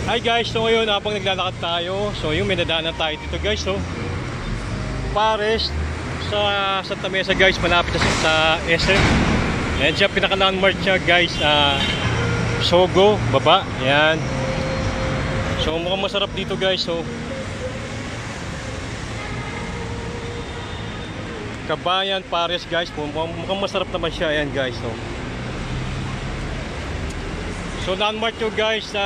Hi guys, so ngayon habang naglalakad tayo, so yung may nadaanan tayo dito guys, so Pares sa Santa Mesa guys, malapit sa SM. Ayan siya, pinaka-landmark siya guys, Sogo, baba, ayan. So mukhang masarap dito guys, so Kabayan, Pares guys, mukhang masarap naman siya, ayan guys, so landmark yun guys sa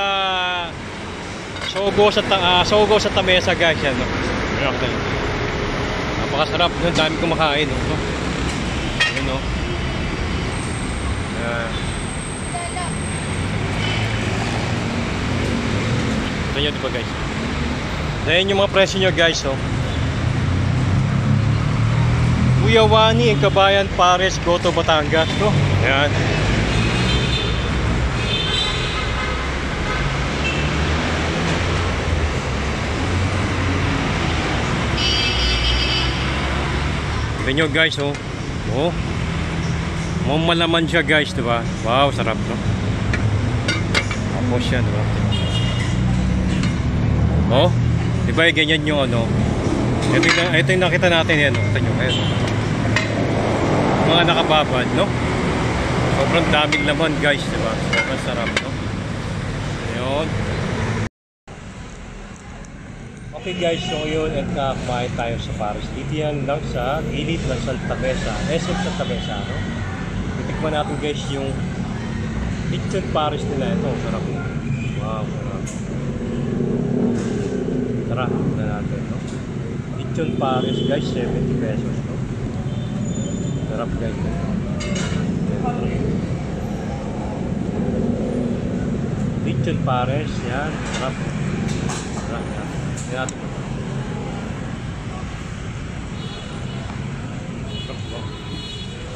Sogo sa Tamesa guys, yan, no? Napakasarap, no? Dami kumakain, no? Ayun, no? Ito nyo, diba guys? Ayan yung mga presyo nyo guys, no? Kuya Wani, Kabayan, Pares, Goto, Batangas, no? Ayan. Tignan nyo guys, oh. Oh. Malaman siya guys, diba? Wow, sarap, no? Tapos yan, diba? Oh. Diba, ganyan yung ano. Ito yung nakita natin yan, no? Ito nyo, ayan. Mga nakababad, no? Sobrang daming laman guys, diba? Sobrang sarap, no? Ayun. Okay guys, so yun, at kumain tayo sa Pares. Dito yan lang sa gilid ng Santa Mesa, SM Santa Mesa, no? Titikman natin guys yung lechon Pares nila. Ito, sarap. Wow, sarap. Tara, tignan natin, no? Lechon Pares guys, 70 pesos, no? Sarap guys. Lechon Pares, yan, sarap. Sarap, yan. Yan.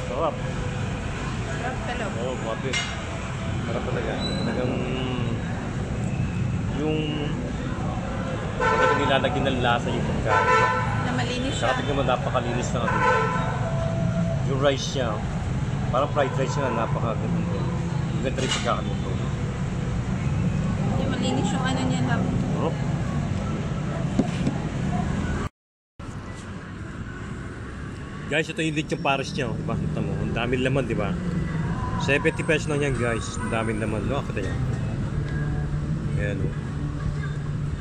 Sarap. Sarap talaga. Oo, grabe. Sarap talaga. Talagang yung talagang nilalagyan ng lasa yung pagkain. Na malinis siya. Saka tignan mo, napakalinis na nga. Yung rice niya, parang fried rice nga, napakaganda. Yung ganda rin pagkakaluto. Yung malinis yung ano niya lang. Sarap. Guys, ito yung lechon Pares niya, diba? Kita mo, ang daming laman, diba? 70 pesos lang yan guys, ang daming laman, no? Kita nyo. Ayan, no?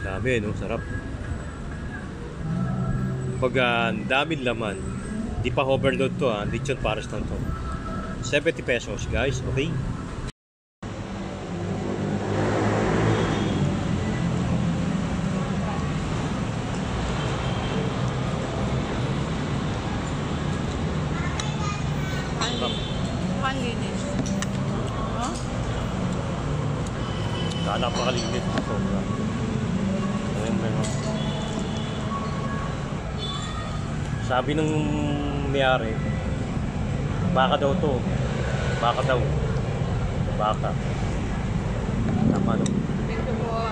Dami, no? Sarap. Pag ang daming laman, di pa overload to, lechon Pares lang to. 70 pesos guys, okay? Linis. Oh? Napakalinis. Sobra. Sabi ng may-ari, baka daw to. Baka daw. Baka. Tama no? Ito po.